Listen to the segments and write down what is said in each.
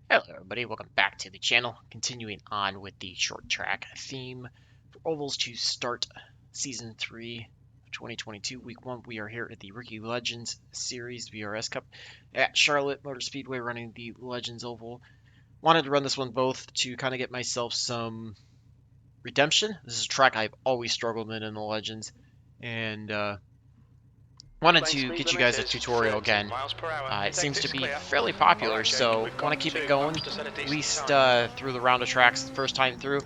Hello everybody, welcome back to the channel. Continuing on with the short track theme for ovals to start Season 3 of 2022, Week 1. We are here at the Rookie Legends Series VRS Cup at Charlotte Motor Speedway running the Legends Oval. Wanted to run this one both to kind of get myself some redemption. This is a track I've always struggled in the Legends, and wanted to get you guys a tutorial again. It seems to be fairly popular, so want to keep it going, at least through the round of tracks the first time through,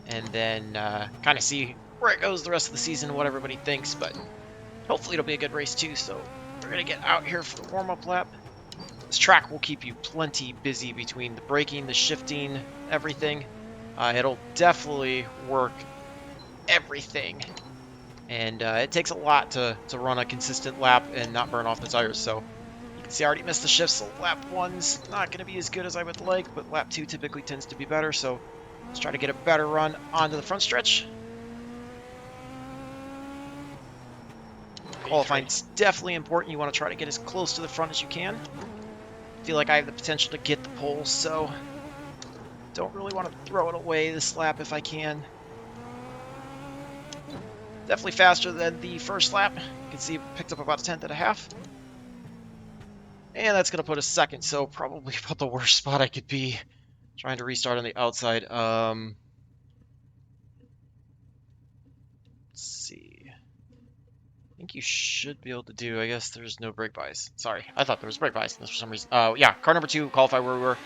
and then kind of see where it goes the rest of the season, what everybody thinks, but hopefully it'll be a good race too, so we're going to get out here for the warm-up lap. This track will keep you plenty busy between the braking, the shifting, everything. It'll definitely work everything. And it takes a lot to run a consistent lap and not burn off the tires. So you can see I already missed the shift, so lap 1's not going to be as good as I would like, but lap 2 typically tends to be better. So let's try to get a better run onto the front stretch. Qualifying's definitely important. You want to try to get as close to the front as you can. I feel like I have the potential to get the pole, so don't really want to throw it away this lap if I can. Definitely faster than the first lap. You can see it picked up about a tenth and a half. And that's going to put us second, so probably about the worst spot I could be. Trying to restart on the outside. Let's see. I think you should be able to do, I guess there's no brake buys. Sorry, I thought there was brake buys for some reason. Yeah, car number 2 qualified where we were.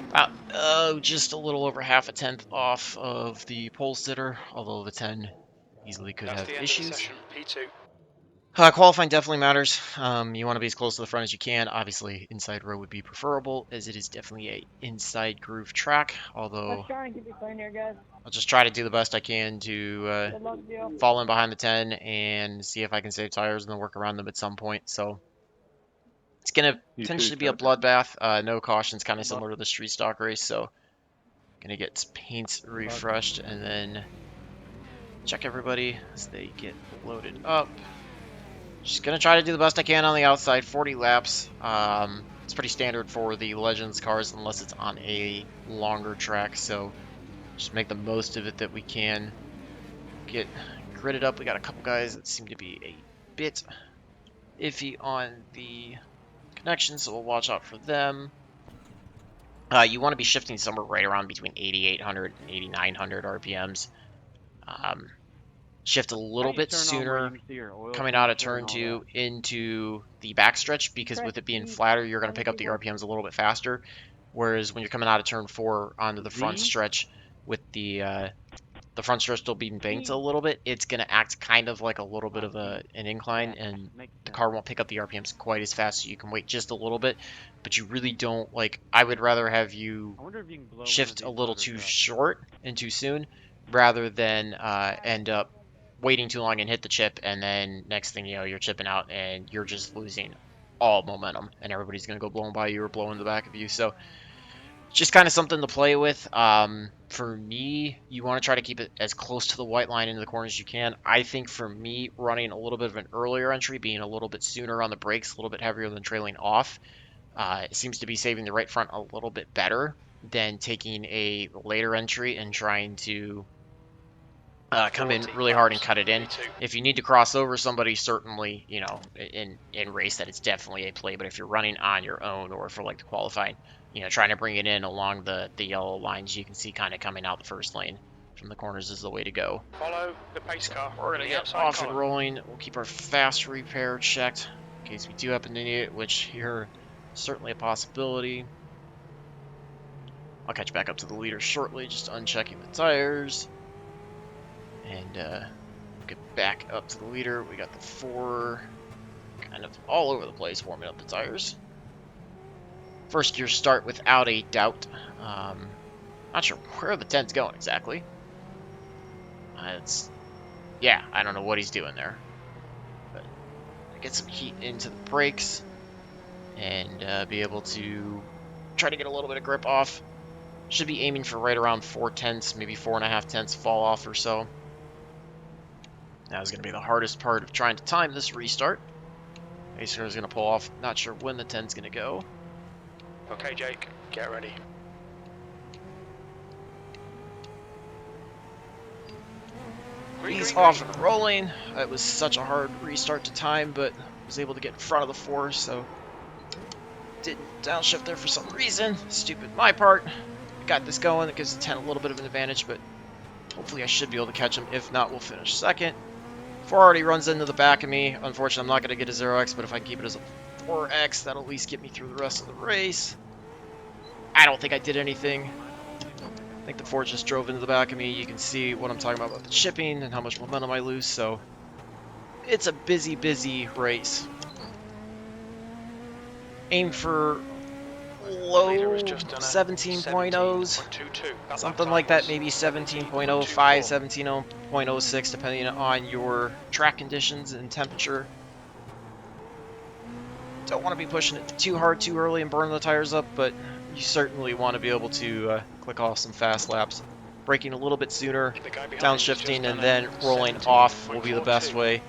About just a little over half a tenth off of the pole sitter, although the 10 easily could have issues. Qualifying definitely matters. You want to be as close to the front as you can. Obviously, inside row would be preferable, as it is definitely a inside groove track. Although, I'll just try to do the best I can to fall in behind the 10 and see if I can save tires and then work around them at some point. So it's gonna potentially be a bloodbath. No cautions, kind of similar to the street stock race. So gonna get paints refreshed and then check everybody as they get loaded up. Just going to try to do the best I can on the outside, 40 laps. It's pretty standard for the Legends cars unless it's on a longer track, so just make the most of it that we can. Get gridded up. We got a couple guys that seem to be a bit iffy on the connection, so we'll watch out for them. You want to be shifting somewhere right around between 8,800 and 8,900 RPMs. Shift a little bit sooner coming out of turn 2 into the backstretch, because with it being flatter, you're going to pick up the RPMs a little bit faster. Whereas when you're coming out of turn 4 onto the front stretch with the front stretch still being banked a little bit, it's going to act kind of like a little bit of an incline, and the car won't pick up the RPMs quite as fast, so you can wait just a little bit. But you really don't, like, I would rather have you shift a little too short and too soon rather than end up waiting too long and hit the chip, and then next thing you know, you're chipping out and you're just losing all momentum, and everybody's going to go blowing by you or blowing the back of you. So just kind of something to play with. For me, you want to try to keep it as close to the white line into the corners as you can. I think for me, running a little bit of an earlier entry, being a little bit sooner on the brakes, a little bit heavier than trailing off, it seems to be saving the right front a little bit better than taking a later entry and trying to come in really hard and cut it in. If you need to cross over somebody, certainly, you know, in race, that it's definitely a play. But if you're running on your own or for like the qualifying, you know, trying to bring it in along the yellow lines, you can see kind of coming out the first lane from the corners is the way to go. Follow the pace car. We're gonna get off and rolling. We'll keep our fast repair checked in case we do happen to need it, which here certainly a possibility. I'll catch back up to the leader shortly, just unchecking the tires. And get back up to the leader. We got the 4 kind of all over the place warming up the tires. First gear start without a doubt. Not sure where the 10's going exactly. Yeah, I don't know what he's doing there. But get some heat into the brakes and be able to try to get a little bit of grip off. Should be aiming for right around 4 tenths, maybe 4.5 tenths fall off or so. That was going to be the hardest part of trying to time this restart. Pacer is going to pull off. Not sure when the 10's going to go. Okay, Jake, get ready. He's off and rolling. It was such a hard restart to time, but was able to get in front of the 4, so didn't downshift there for some reason. Stupid my part. Got this going. It gives the 10 a little bit of an advantage, but hopefully I should be able to catch him. If not, we'll finish second. 4 already runs into the back of me. Unfortunately, I'm not going to get a 0x, but if I keep it as a 4x, that'll at least get me through the rest of the race. I don't think I did anything. I think the 4 just drove into the back of me. You can see what I'm talking about the chipping and how much momentum I lose, so it's a busy, busy race. Aim for low 17.0s, something like that, maybe 17.05, 17.06, depending on your track conditions and temperature. Don't want to be pushing it too hard too early and burning the tires up, but you certainly want to be able to click off some fast laps. Braking a little bit sooner, downshifting, and then rolling off will be the best way.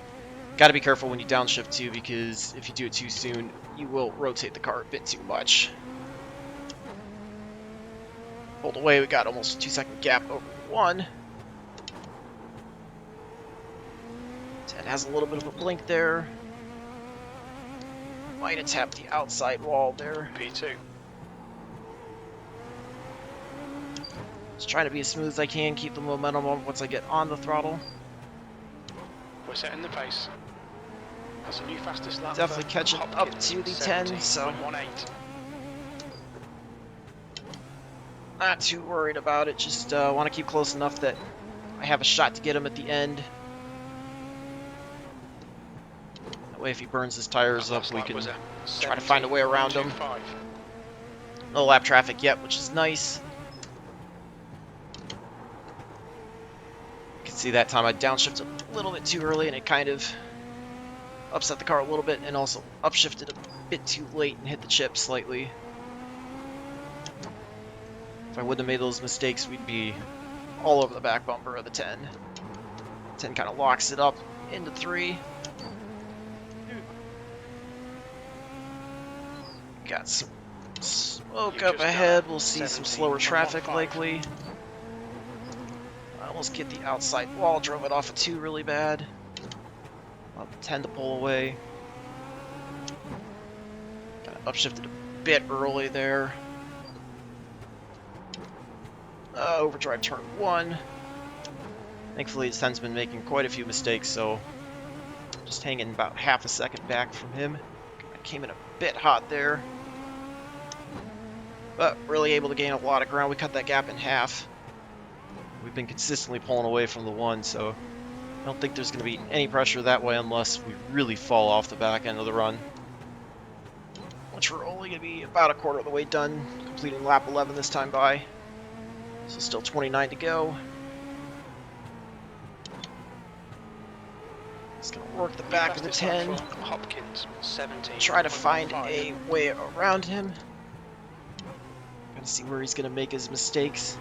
Got to be careful when you downshift too, because if you do it too soon, you will rotate the car a bit too much. Pulled away, we got almost a 2-second gap over 1. 10 has a little bit of a blink there. Might have tapped the outside wall there. P2. Just trying to be as smooth as I can, keep the momentum on once I get on the throttle. We're setting the pace. That's a new fastest lap. Definitely catching up to the 10, so not too worried about it. Just want to keep close enough that I have a shot to get him at the end. That way, if he burns his tires up, we can try to find a way around him. No lap traffic yet, which is nice. You can see that time I downshifted a little bit too early, and it kind of upset the car a little bit, and also upshifted a bit too late and hit the chip slightly. If I wouldn't have made those mistakes, we'd be all over the back bumper of the 10. 10 kind of locks it up into 3. Got some smoke up ahead. We'll see some slower traffic likely. I almost get the outside wall. Drove it off a 2 really bad. I'll 10 to pull away. Kind of upshifted a bit early there. Overdrive turn 1. Thankfully, his 10's been making quite a few mistakes, so just hanging about half a second back from him. I came in a bit hot there, but really able to gain a lot of ground. We cut that gap in half. We've been consistently pulling away from the 1, so I don't think there's going to be any pressure that way unless we really fall off the back end of the run. Which we're only going to be about a quarter of the way done, completing lap 11 this time by. So still 29 to go. Just going to work the back of the 10. Hopkins, 17. Try to find a way around him. Gotta see where he's going to make his mistakes.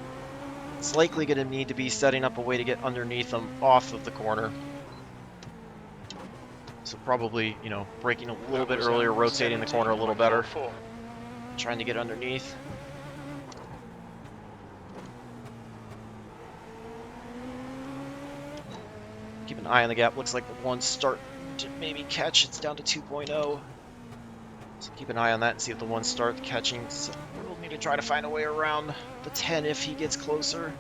It's likely going to need to be setting up a way to get underneath him off of the corner. So probably, you know, braking a little bit earlier, rotating the corner a little better. Trying to get underneath. Keep an eye on the gap. Looks like the 1's start to maybe catch. It's down to 2.0. So keep an eye on that and see if the 1's start catching. So we'll need to try to find a way around the 10 if he gets closer.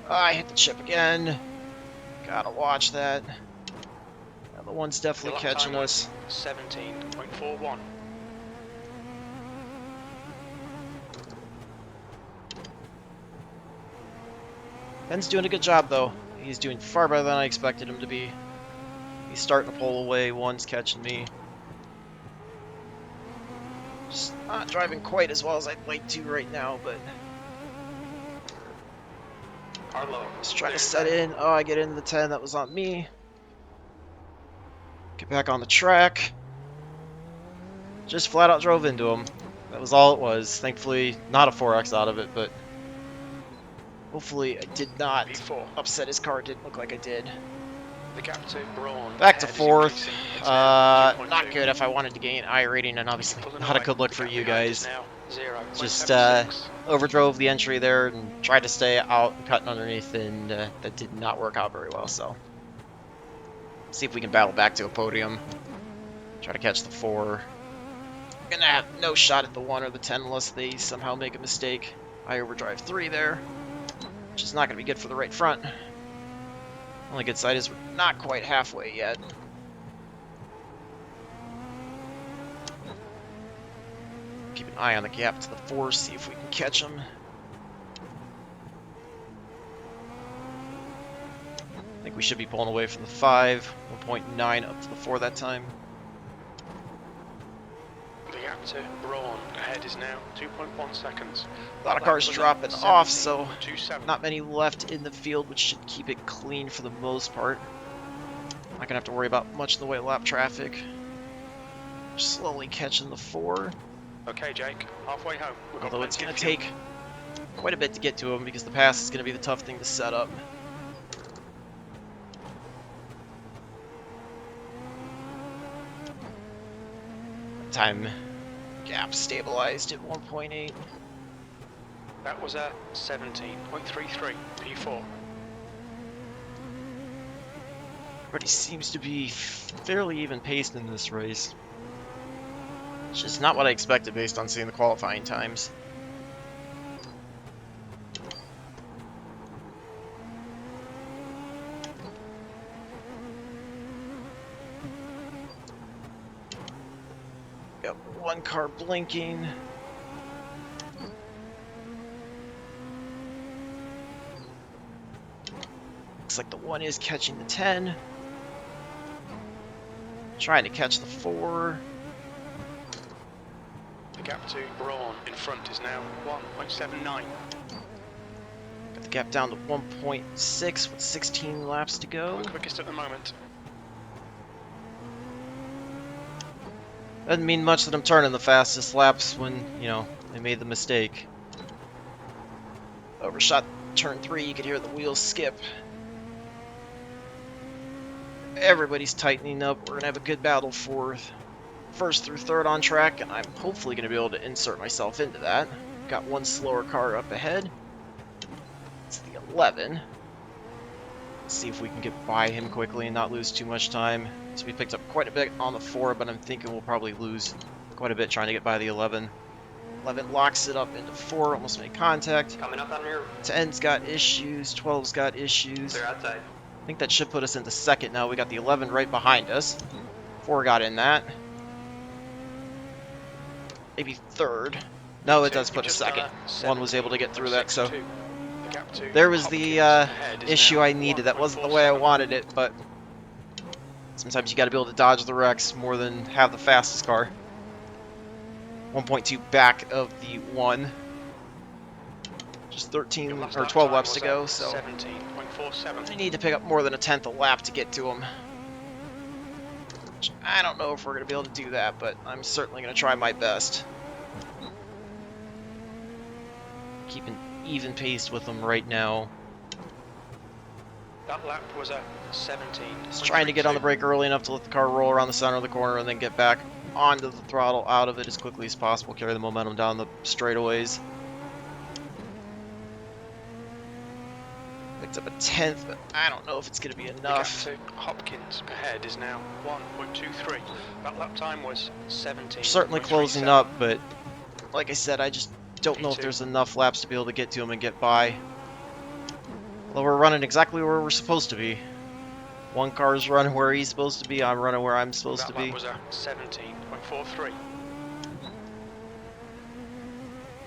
I hit the chip again. Gotta watch that. Now the 1's definitely catching us. 17.41. Ben's doing a good job, though. He's doing far better than I expected him to be. He's starting to pull away. 1's catching me. Just not driving quite as well as I'd like to right now, but just trying to set in. Oh, I get into the 10. That was on me. Get back on the track. Just flat out drove into him. That was all it was. Thankfully, not a 4X out of it, but hopefully I did not upset his car. It didn't look like I did. The gap to Braun. Back to 4th. Not good if I wanted to gain I rating, and obviously not a good look for you guys. Just overdrove the entry there and tried to stay out and cutting underneath, and that did not work out very well. So, see if we can battle back to a podium. Try to catch the 4. We're gonna have no shot at the 1 or the 10 unless they somehow make a mistake. I overdrive 3 there, which is not gonna be good for the right front. Only good side is we're not quite halfway yet. Keep an eye on the gap to the 4, see if we can catch them. I think we should be pulling away from the 5, 1.9 up to the 4 that time. The gap to Braun ahead is now 2.1 seconds. A lot of cars dropping off, so not many left in the field, which should keep it clean for the most part. Not gonna have to worry about much in the way of lap traffic. Slowly catching the 4. Okay, Jake, halfway home. Although it's going to take quite a bit to get to him because the pass is going to be the tough thing to set up. Time gap stabilized at 1.8. That was a 17.33 P4. Everybody seems to be fairly even paced in this race. It's just not what I expected based on seeing the qualifying times. Got one car blinking. Looks like the 1 is catching the 10. Trying to catch the 4. The gap to Braun in front is now 1.79. Got the gap down to 1.6 with 16 laps to go. The quickest at the moment. Doesn't mean much that I'm turning the fastest laps when, you know, they made the mistake. Overshot turn 3, you could hear the wheels skip. Everybody's tightening up. We're going to have a good battle for first through third on track, and I'm hopefully going to be able to insert myself into that. Got one slower car up ahead. It's the 11. Let's see if we can get by him quickly and not lose too much time. So we picked up quite a bit on the 4, but I'm thinking we'll probably lose quite a bit trying to get by the 11. 11 locks it up into 4, almost made contact. Coming up on here. 10's got issues, 12's got issues. They're outside. I think that should put us into second now. We got the 11 right behind us. 4 got in that. Maybe third. No, it does put us second. 1 was able to get through that, so there was the issue I needed. That wasn't the way I wanted it, but sometimes you got to be able to dodge the wrecks more than have the fastest car. 1.2 back of the 1. Just 13 or 12 laps to go, so I need to pick up more than a tenth a lap to get to him. Which I don't know if we're going to be able to do that, but I'm certainly going to try my best. Keeping even paced with them right now. That lap was a 17. Just trying to get on the brake early enough to let the car roll around the center of the corner and then get back onto the throttle, out of it as quickly as possible, carry the momentum down the straightaways. Picked up a tenth, but I don't know if it's going to be enough. The gap to Hopkins ahead is now 1.23. That lap time was 17. Certainly closing up, but like I said, I just don't know if there's enough laps to be able to get to him and get by. Although we're running exactly where we're supposed to be. One car's running where he's supposed to be, I'm running where I'm supposed to be. That was a 17.43.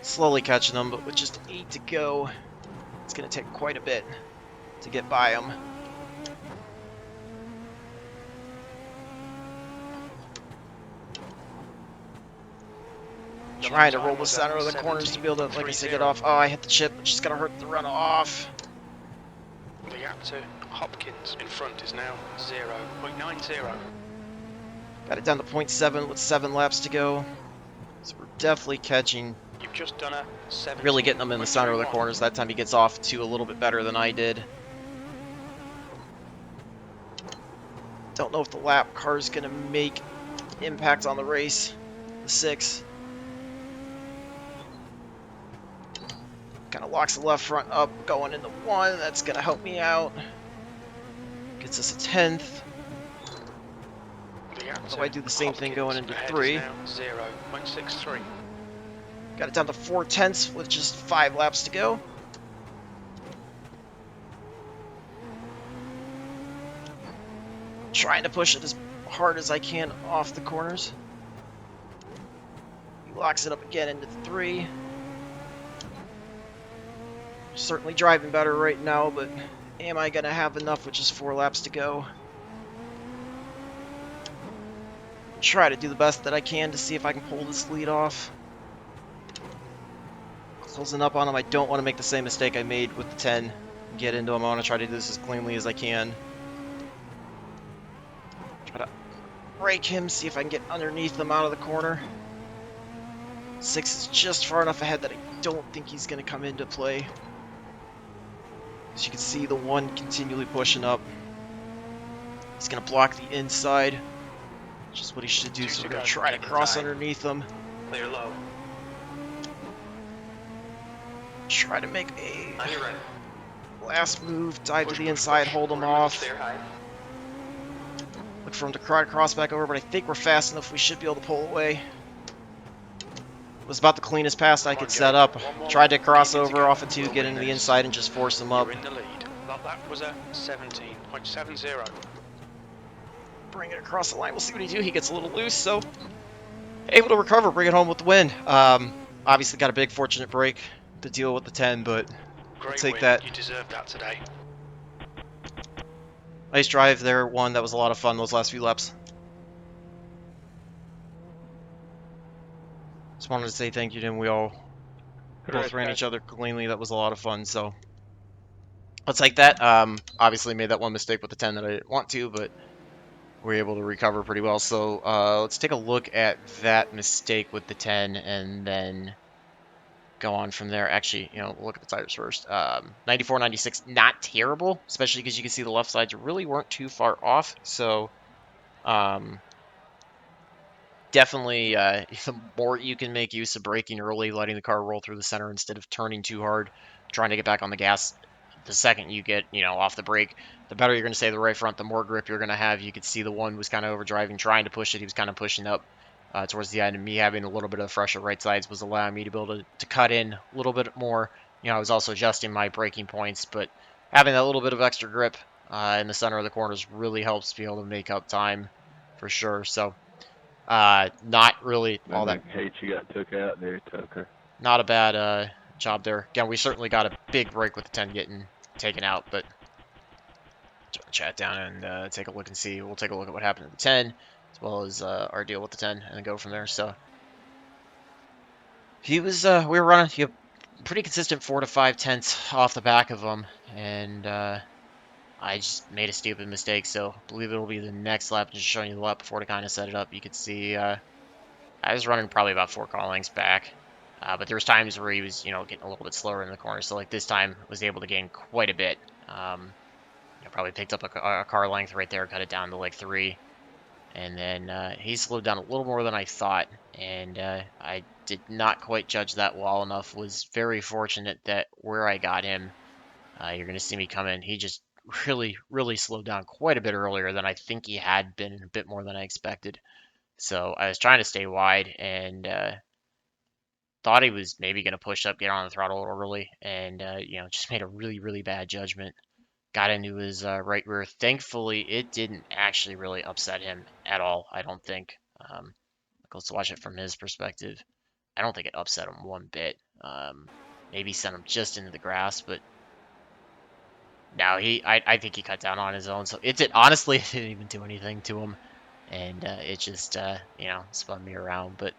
Slowly catching them, but with just 8 to go, it's going to take quite a bit to get by him. Trying to roll the center of the corners to be able to, like I said, get off. Oh, I hit the chip. It's just going to hurt the run off. The gap to Hopkins in front is now 0.90. Got it down to 0.7 with 7 laps to go. So we're definitely catching. You've just done a 7. Really getting him in the center of the corners. That time he gets off to a little bit better than I did. Don't know if the lap car is going to make impact on the race. The 6. Kind of locks the left front up, going into 1. That's going to help me out. Gets us a 10th. So I do the same thing going into 3. 0.63. Got it down to 4/10 with just 5 laps to go. Trying to push it as hard as I can off the corners. He locks it up again into 3. Certainly driving better right now, but am I going to have enough with just 4 laps to go? Try to do the best that I can to see if I can pull this lead off. Closing up on him. I don't want to make the same mistake I made with the 10. Get into him. I want to try to do this as cleanly as I can. Try to break him, see if I can get underneath him out of the corner. 6 is just far enough ahead that I don't think he's going to come into play. As you can see, the 1 continually pushing up. He's going to block the inside, which is what he should do, so we're going to try to cross underneath him. Clear low. Try to make a last move, dive to the inside, hold him off. Look for him to try to cross back over, but I think we're fast enough, we should be able to pull away. It was about the cleanest pass I could set up. Tried to cross over off of 2, get into the inside, and just force him up. You're in the lead. That was a 17.70. Bring it across the line, we'll see what he do. He gets a little loose, so able to recover, bring it home with the win. Obviously got a big fortunate break to deal with the 10, but I'll take that. You deserved that today. Nice drive there, 1. That was a lot of fun those last few laps. Just wanted to say thank you to him. We all both ran each other cleanly. That was a lot of fun, so I'll take that. Obviously made that 1 mistake with the 10 that I didn't want to, but we were able to recover pretty well. So let's take a look at that mistake with the 10 and then go on from there. Actually, you know, look at the tires first. 94, 96, not terrible, especially because you can see the left sides really weren't too far off. So definitely the more you can make use of braking early, letting the car roll through the center instead of turning too hard, trying to get back on the gas. The second you get, you know, off the brake, the better you're going to stay the right front, the more grip you're going to have. You could see the 1 was kind of overdriving, trying to push it. He was kind of pushing up towards the end, and me having a little bit of fresher right sides was allowing me to be able to cut in a little bit more. You know, I was also adjusting my braking points, but having that little bit of extra grip in the center of the corners really helps be able to make up time for sure. So not really all that. Hate you got took out there, Tucker. Not a bad job there. Again, we certainly got a big break with the 10 getting taken out, but chat down and take a look and see. We'll take a look at what happened to the 10 as well as our deal with the 10 and then go from there. So he was we were running pretty consistent 4 to 5 tenths off the back of him, and I just made a stupid mistake. So I believe it'll be the next lap. Just showing you the lap before to kind of set it up. You could see I was running probably about 4 car lengths back. But there was times where he was, you know, getting a little bit slower in the corner. So like this time, was able to gain quite a bit. Probably picked up a car length right there, cut it down to like 3, and then he slowed down a little more than I thought. And I did not quite judge that well enough. Was very fortunate that where I got him, you're going to see me come in. He just really slowed down quite a bit earlier than I think he had been, and a bit more than I expected. So I was trying to stay wide and thought he was maybe going to push up, get on the throttle early, and you know, just made a really bad judgment. Got into his right rear. Thankfully, it didn't actually really upset him at all, I don't think. Let's watch it from his perspective. I don't think it upset him one bit. Maybe sent him just into the grass, but no, I think he cut down on his own. So it honestly, it didn't even do anything to him, and it just you know, spun me around. But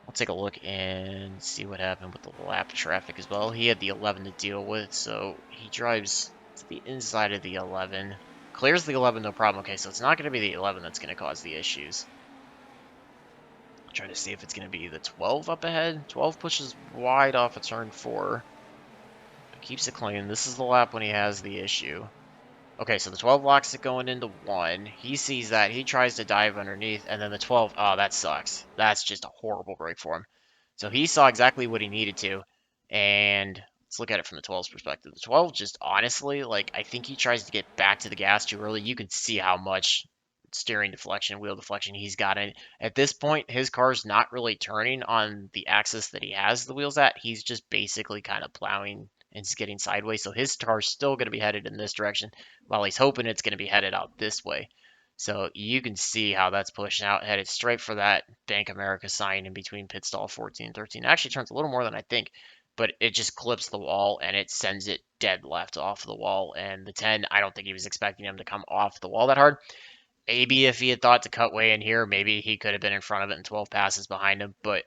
I'll take a look and see what happened with the lap traffic as well. He had the 11 to deal with, so he drives to the inside of the 11. Clears the 11, no problem. Okay, so it's not going to be the 11 that's going to cause the issues. I'll try to see if it's going to be the 12 up ahead. 12 pushes wide off of turn 4. But keeps it clean. This is the lap when he has the issue. Okay, so the 12 locks it going into 1. He sees that. He tries to dive underneath, and then the 12, oh, that sucks. That's just a horrible break for him. So he saw exactly what he needed to, and let's look at it from the 12's perspective. The 12 just honestly, like, I think he tries to get back to the gas too early. You can see how much steering deflection, wheel deflection he's got in. At this point, his car's not really turning on the axis that he has the wheels at. He's just basically kind of plowing and skidding sideways. So his car's still going to be headed in this direction while he's hoping it's going to be headed out this way. So you can see how that's pushing out, headed straight for that Bank America sign in between pit stall 14 and 13. It actually turns a little more than I think, but it just clips the wall and it sends it dead left off the wall. And the 10, I don't think he was expecting him to come off the wall that hard. Maybe if he had thought to cut way in here, maybe he could have been in front of it and 12 passes behind him, but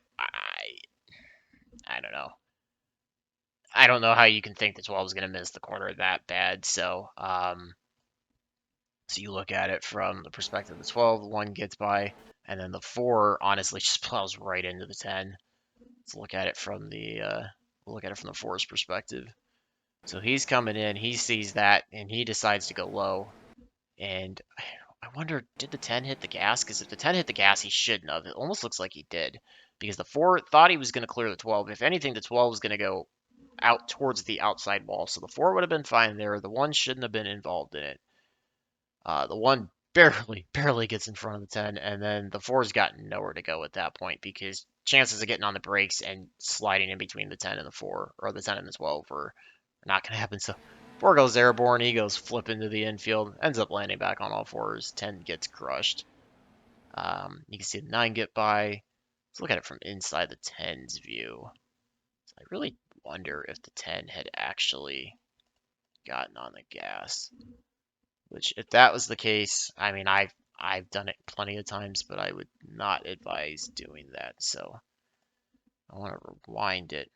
I don't know. I don't know how you can think the 12 is going to miss the corner that bad. So you look at it from the perspective of the 12, the 1 gets by, and then the 4 honestly just plows right into the 10. Let's look at it from the 4's perspective. So he's coming in, he sees that, and he decides to go low. And I wonder, did the 10 hit the gas? Because if the 10 hit the gas, he shouldn't have. It almost looks like he did. Because the 4 thought he was going to clear the 12. If anything, the 12 was going to go out towards the outside wall. So the 4 would have been fine there. The 1 shouldn't have been involved in it. The 1 barely gets in front of the 10. And then the 4's got nowhere to go at that point. Because chances of getting on the brakes and sliding in between the 10 and the 4, or the 10 and the 12, are not going to happen. So 4 goes airborne, he goes flipping to the infield, ends up landing back on all fours. 10 gets crushed. You can see the 9 get by. Let's look at it from inside the 10's view. So I really wonder if the 10 had actually gotten on the gas. Which, if that was the case, I mean, I've done it plenty of times, but I would not advise doing that. So I want to rewind it.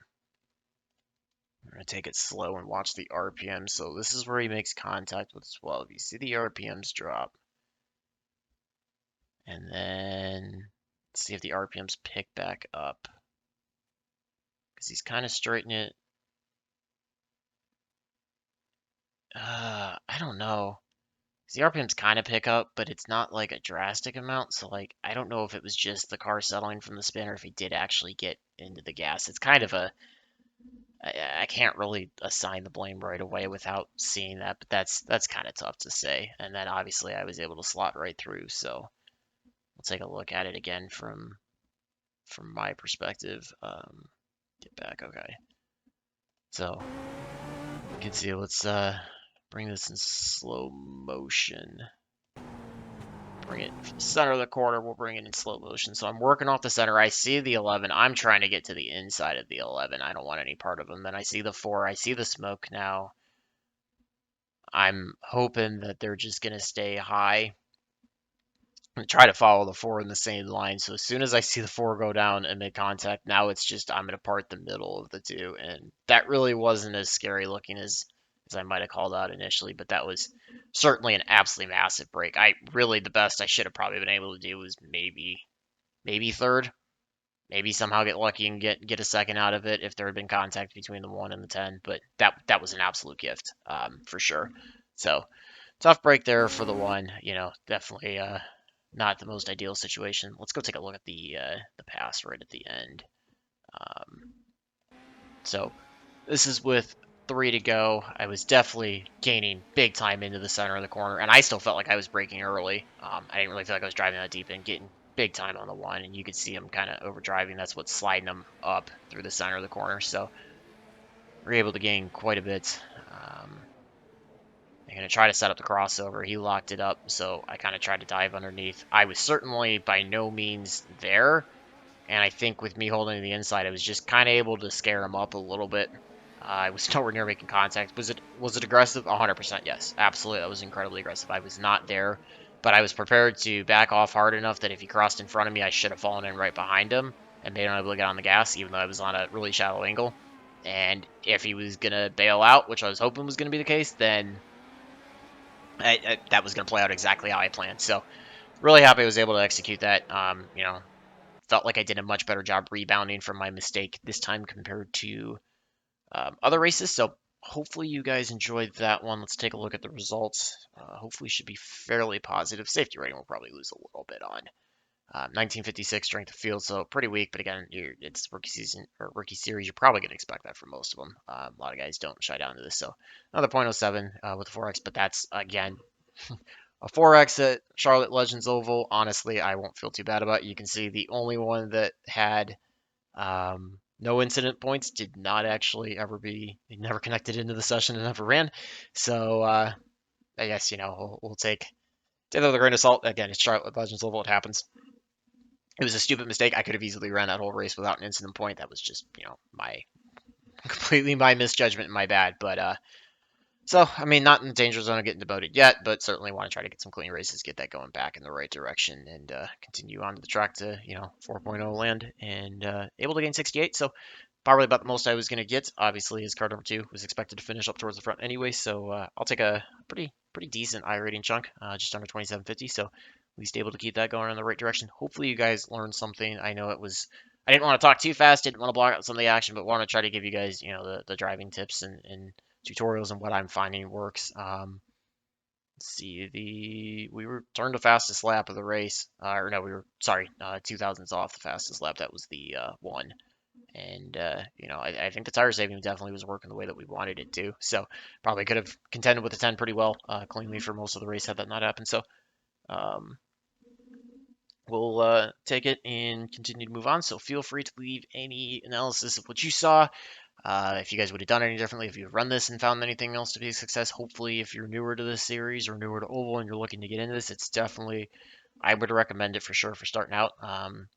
We're going to take it slow and watch the RPM. So this is where he makes contact with 12. You see the RPMs drop. And then let's see if the RPMs pick back up. Because he's kind of straightening it. I don't know. The RPMs kind of pick up, but it's not like a drastic amount. So like, I don't know if it was just the car settling from the spin or if he did actually get into the gas. It's kind of a, I can't really assign the blame right away without seeing that, but that's kind of tough to say. And then obviously I was able to slot right through, so we'll take a look at it again from my perspective. Get back, okay. So you can see, let's bring this in slow motion. Bring it from the center of the corner. We'll bring it in slow motion. So I'm working off the center. I see the 11. I'm trying to get to the inside of the 11. I don't want any part of them. Then I see the 4. I see the smoke now. I'm hoping that they're just going to stay high and try to follow the 4 in the same line. So as soon as I see the 4 go down and make contact, now it's just I'm going to part the middle of the 2. And that really wasn't as scary looking as I might have called out initially, but that was certainly an absolutely massive break. The best I should have probably been able to do was maybe third, maybe somehow get lucky and get a second out of it if there had been contact between the 1 and the 10. But that was an absolute gift, for sure. So tough break there for the 1. Definitely not the most ideal situation. Let's go take a look at the pass right at the end. So this is with 3 to go. I was definitely gaining big time into the center of the corner, and I still felt like I was braking early. I didn't really feel like I was driving that deep and getting big time on the 1, and you could see him kind of overdriving. That's what's sliding him up through the center of the corner. So we're able to gain quite a bit. I'm going to try to set up the crossover. He locked it up, so I kind of tried to dive underneath. I was certainly by no means there, and I think with me holding the inside, I was just kind of able to scare him up a little bit. I was nowhere near making contact. Was it aggressive? 100% yes. Absolutely, that was incredibly aggressive. I was not there, but I was prepared to back off hard enough that if he crossed in front of me, I should have fallen in right behind him and been able to get on the gas, even though I was on a really shallow angle. And if he was going to bail out, which I was hoping was going to be the case, then that was going to play out exactly how I planned. So really happy I was able to execute that. Felt like I did a much better job rebounding from my mistake this time compared to other races. So hopefully you guys enjoyed that one. Let's take a look at the results. Hopefully should be fairly positive. Safety rating we'll probably lose a little bit on. 1956 strength of field, so pretty weak. But again, it's rookie season or rookie series. You're probably going to expect that from most of them. A lot of guys don't shy down to this. So another .07 with a 4x, but that's again a 4x at Charlotte Legends Oval. Honestly, I won't feel too bad about it. You can see the only one that had no incident points did not actually ever be, it never connected into the session and never ran. So I guess, we'll take it with a grain of salt. Again, it's Charlotte Legends Oval. It happens. It was a stupid mistake. I could have easily ran that whole race without an incident point. That was just, my completely my misjudgment and my bad. But so, I mean, not in the danger zone of getting demoted yet, but certainly want to try to get some clean races, get that going back in the right direction, and continue on to the track to, 4.0 land and able to gain 68. So, probably about the most I was going to get. Obviously, his car number 2 was expected to finish up towards the front anyway, so I'll take a pretty decent iRating chunk, just under 2750. So, at least able to keep that going in the right direction. Hopefully, you guys learned something. I know I didn't want to talk too fast, didn't want to block out some of the action, but want to try to give you guys, the driving tips and tutorials and what I'm finding works. Let's see, we returned the fastest lap of the race, or no, we were sorry, 2000s off the fastest lap. That was the one, and I think the tire saving definitely was working the way that we wanted it to. So probably could have contended with the 10 pretty well, cleanly for most of the race had that not happened. So um, we'll take it and continue to move on. So feel free to leave any analysis of what you saw. If you guys would have done any differently, if you've run this and found anything else to be a success, hopefully if you're newer to this series or newer to Oval and you're looking to get into this, it's definitely, I would recommend it for sure for starting out.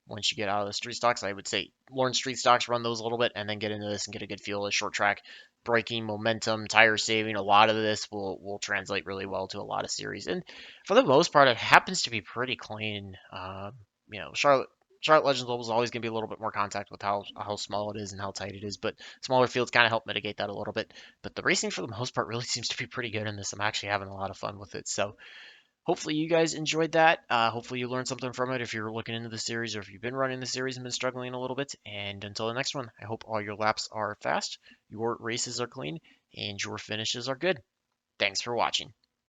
Once you get out of the street stocks, I would say learn street stocks, run those a little bit, and then get into this and get a good feel of short track, braking, momentum, tire saving. A lot of this will translate really well to a lot of series. And for the most part, it happens to be pretty clean. Charlotte Legends Oval is always going to be a little bit more contact with how small it is and how tight it is, but smaller fields kind of help mitigate that a little bit. But the racing, for the most part, really seems to be pretty good in this. I'm actually having a lot of fun with it. So hopefully you guys enjoyed that. Hopefully you learned something from it if you're looking into the series or if you've been running the series and been struggling a little bit. And until the next one, I hope all your laps are fast, your races are clean, and your finishes are good. Thanks for watching.